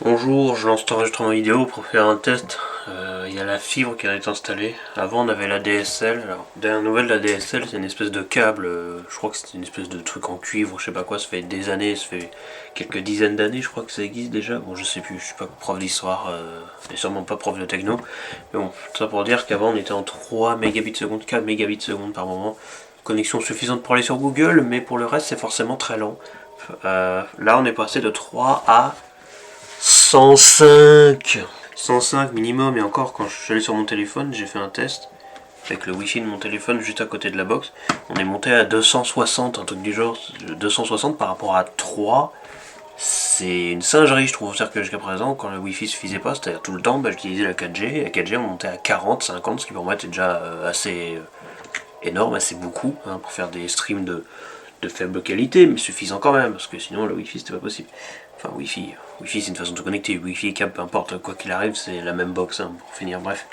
Bonjour, je lance cet enregistrement vidéo pour faire un test. Il y a la fibre qui a été installée. Avant on avait la DSL. Alors, dernière nouvelle, la DSL c'est une espèce de câble. Je crois que c'est une espèce de truc en cuivre, je sais pas quoi. Ça fait des années, ça fait quelques dizaines d'années, je crois que ça existe déjà. Bon, je sais plus, je suis pas prof d'histoire et sûrement pas prof de techno. Mais bon, tout ça pour dire qu'avant on était en 3 mégabits seconde, 4 mégabits seconde par moment. Connexion suffisante pour aller sur Google, mais pour le reste c'est forcément très lent. Là on est passé de 3 à 105 105 minimum, et encore quand je suis allé sur mon téléphone, j'ai fait un test avec le wifi de mon téléphone juste à côté de la box. On est monté à 260, un truc du genre. 260 par rapport à 3, c'est une singerie je trouve. C'est-à-dire que jusqu'à présent, quand le wifi suffisait pas, c'est-à-dire tout le temps, j'utilisais la 4G. Et la 4G on montait à 40, 50, ce qui pour moi était déjà assez énorme, assez beaucoup, hein, pour faire des streams de faible qualité, mais suffisant quand même, parce que sinon le wifi c'était pas possible. Enfin, Wi-Fi c'est une façon de se connecter. Wi-Fi et câble, peu importe, quoi qu'il arrive, c'est la même box, hein, pour finir, bref.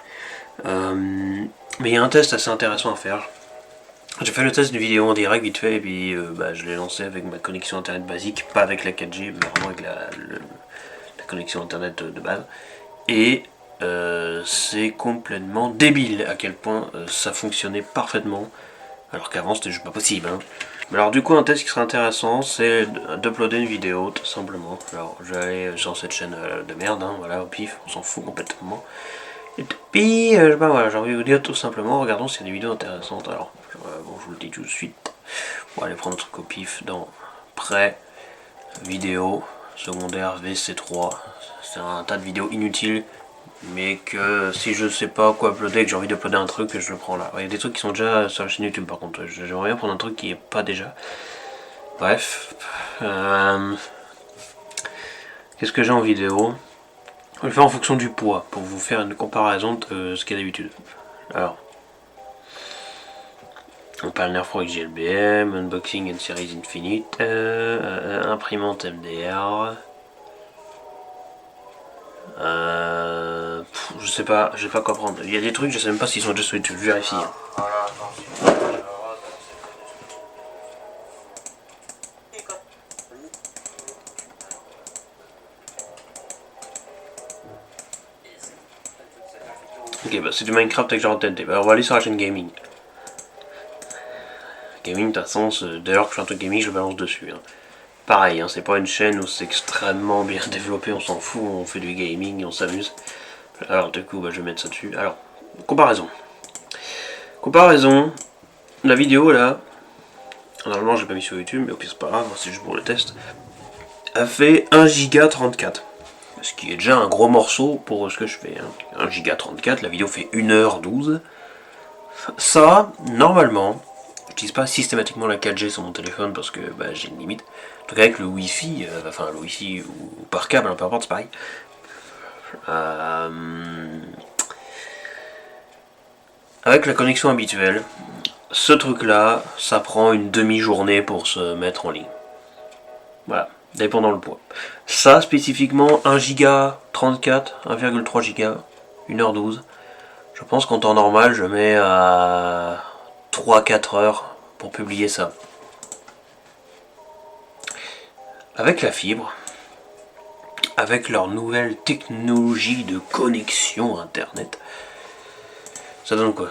Mais il y a un test assez intéressant à faire. J'ai fait le test d'une vidéo en direct vite fait, et puis je l'ai lancé avec ma connexion internet basique, pas avec la 4G, mais vraiment avec la connexion internet de base. Et c'est complètement débile à quel point ça fonctionnait parfaitement, alors qu'avant c'était juste pas possible, hein. Alors du coup un test qui serait intéressant, c'est d'uploader une vidéo tout simplement. Alors je vais aller sur cette chaîne de merde, hein, voilà, au pif, on s'en fout complètement. Et puis voilà, j'ai envie de vous dire tout simplement, regardons s'il y a des vidéos intéressantes. Alors bon, je vous le dis tout de suite, on va aller prendre un truc au pif dans prêt, vidéo, secondaire VC3. C'est un tas de vidéos inutiles, mais que si je sais pas quoi uploader, que j'ai envie d'uploader un truc, je le prends là. Il y a des trucs qui sont déjà sur la chaîne YouTube par contre, j'aimerais bien prendre un truc qui est pas déjà. Bref, qu'est-ce que j'ai en vidéo? Je vais le faire en fonction du poids, pour vous faire une comparaison de ce qu'il y a d'habitude. Alors, on parle Nerfro XGLBM, Unboxing and Series Infinite, imprimante MDR, je sais pas quoi prendre. Il y a des trucs, je sais même pas s'ils sont déjà sur YouTube, je vérifie. Ok, bah c'est du Minecraft avec genre TNT. Alors on va aller sur la chaîne Gaming. Gaming, de toute façon, dès lors que je fais un truc gaming, je balance dessus, hein. Pareil, hein, c'est pas une chaîne où c'est extrêmement bien développé, on s'en fout, on fait du gaming et on s'amuse. Alors du coup, je vais mettre ça dessus. Alors, comparaison. Comparaison, la vidéo là, normalement je l'ai pas mis sur YouTube, mais au pire c'est pas grave, c'est juste pour le test, a fait 1,34 Go. Ce qui est déjà un gros morceau pour ce que je fais, hein. 1,34 Go, la vidéo fait 1h12. Ça, normalement, j'utilise pas systématiquement la 4G sur mon téléphone parce que j'ai une limite. Donc avec le Wi-Fi, enfin le Wi-Fi ou par câble, peu importe, c'est pareil. Avec la connexion habituelle, ce truc là, ça prend une demi-journée pour se mettre en ligne. Voilà, dépendant le poids. Ça spécifiquement, 1,34 Go, 1,3 Go, 1h12. Je pense qu'en temps normal, je mets à 3-4 heures pour publier ça. Avec la fibre, avec leur nouvelle technologie de connexion internet, ça donne quoi?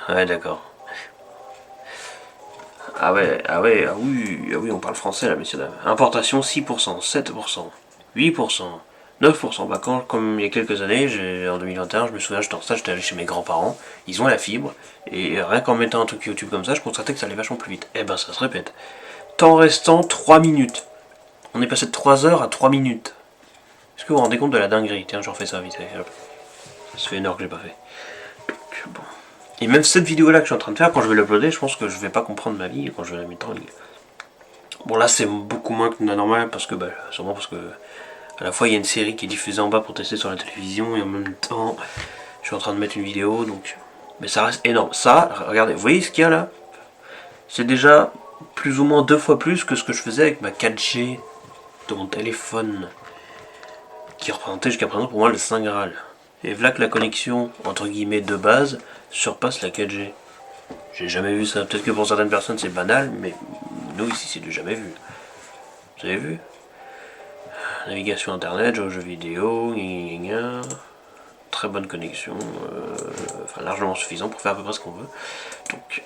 Ouais, d'accord. Ah oui, on parle français là, messieurs dames. Importation 6%, 7%, 8%, 9%. Comme il y a quelques années, en 2021, je me souviens, j'étais en stage, j'étais allé chez mes grands-parents, ils ont la fibre, et rien qu'en mettant un truc YouTube comme ça, je constatais que ça allait vachement plus vite. Eh ben, ça se répète. Temps restant 3 minutes. On est passé de 3 heures à 3 minutes. Est-ce que vous vous rendez compte de la dinguerie? Tiens, j'en fais ça vite. Ça fait une heure que j'ai pas fait. Bon. Et même cette vidéo là que je suis en train de faire, quand je vais l'uploader, je pense que je vais pas comprendre ma vie quand je vais la mettre en ligne. Bon, là c'est beaucoup moins que la normale parce que, sûrement parce que à la fois il y a une série qui est diffusée en bas pour tester sur la télévision et en même temps je suis en train de mettre une vidéo, donc. Mais ça reste énorme. Ça, regardez, vous voyez ce qu'il y a là? C'est déjà plus ou moins 2 fois plus que ce que je faisais avec ma 4G de mon téléphone, qui représentait jusqu'à présent pour moi le Saint Graal. Et voilà que la connexion, entre guillemets, de base, surpasse la 4G. J'ai jamais vu ça. Peut-être que pour certaines personnes c'est banal, mais nous ici c'est du jamais vu. Vous avez vu? Navigation internet, jeux vidéo, très bonne connexion, enfin largement suffisant pour faire à peu près ce qu'on veut. Donc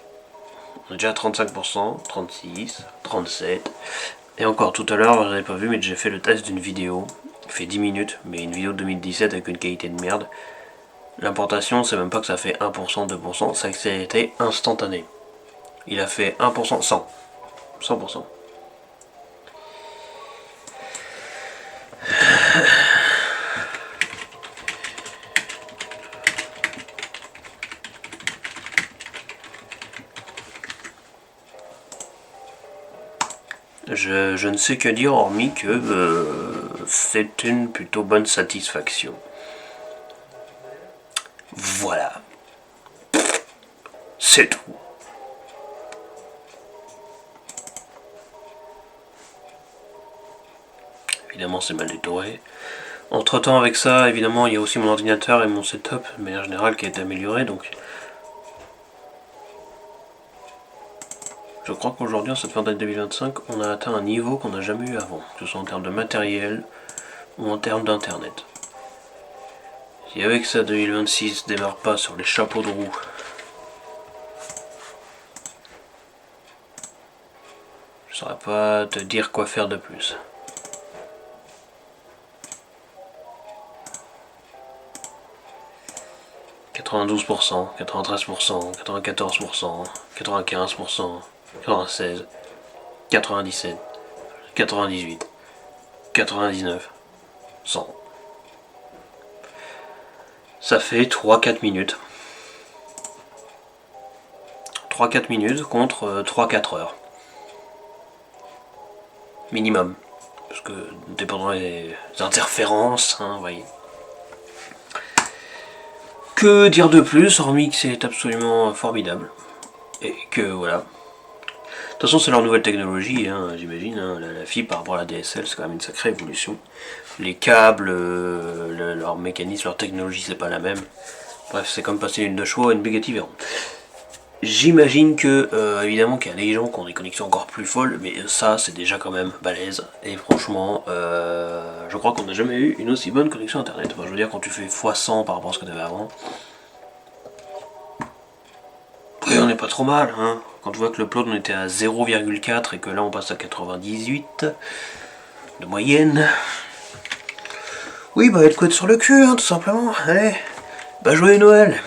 on est déjà à 35%, 36, 37. Et encore tout à l'heure, j'avais pas vu, mais j'ai fait le test d'une vidéo. Il fait 10 minutes, mais une vidéo de 2017 avec une qualité de merde. L'importation, c'est même pas que ça fait 1%, 2%, c'est que ça a été instantané. Il a fait 1%, 100. 100%. Je ne sais que dire hormis que c'est une plutôt bonne satisfaction. Voilà. C'est tout. Évidemment, c'est mal détouré. Entre temps, avec ça, évidemment, il y a aussi mon ordinateur et mon setup, de manière générale, qui a été amélioré. Donc, je crois qu'aujourd'hui, en cette fin d'année 2025, on a atteint un niveau qu'on n'a jamais eu avant, que ce soit en termes de matériel ou en termes d'internet. Si avec ça 2026 démarre pas sur les chapeaux de roue, je saurais pas te dire quoi faire de plus. « 92%, 93%, 94%, 95%, 96%, 97%, 98%, 99%, 100%. Ça fait 3-4 minutes. 3-4 minutes contre 3-4 heures. Minimum. Parce que, dépendant des interférences, hein, vous voyez. Que dire de plus, hormis que c'est absolument formidable. Et que voilà. De toute façon, c'est leur nouvelle technologie, hein, j'imagine. Hein, la fibre par rapport à la DSL, c'est quand même une sacrée évolution. Les câbles, leur mécanisme, leur technologie, c'est pas la même. Bref, c'est comme passer d'une 2 chevaux à une Bugatti Veyron. J'imagine que, évidemment, qu'il y a des gens qui ont des connexions encore plus folles, mais ça, c'est déjà quand même balèze. Et franchement, je crois qu'on n'a jamais eu une aussi bonne connexion internet. Enfin, je veux dire, quand tu fais x100 par rapport à ce que tu avais avant, oui, on n'est pas trop mal, hein. Quand tu vois que le upload on était à 0,4 et que là on passe à 98 de moyenne. Oui, bah être couette sur le cul, hein, tout simplement. Allez, bah joyeux Noël.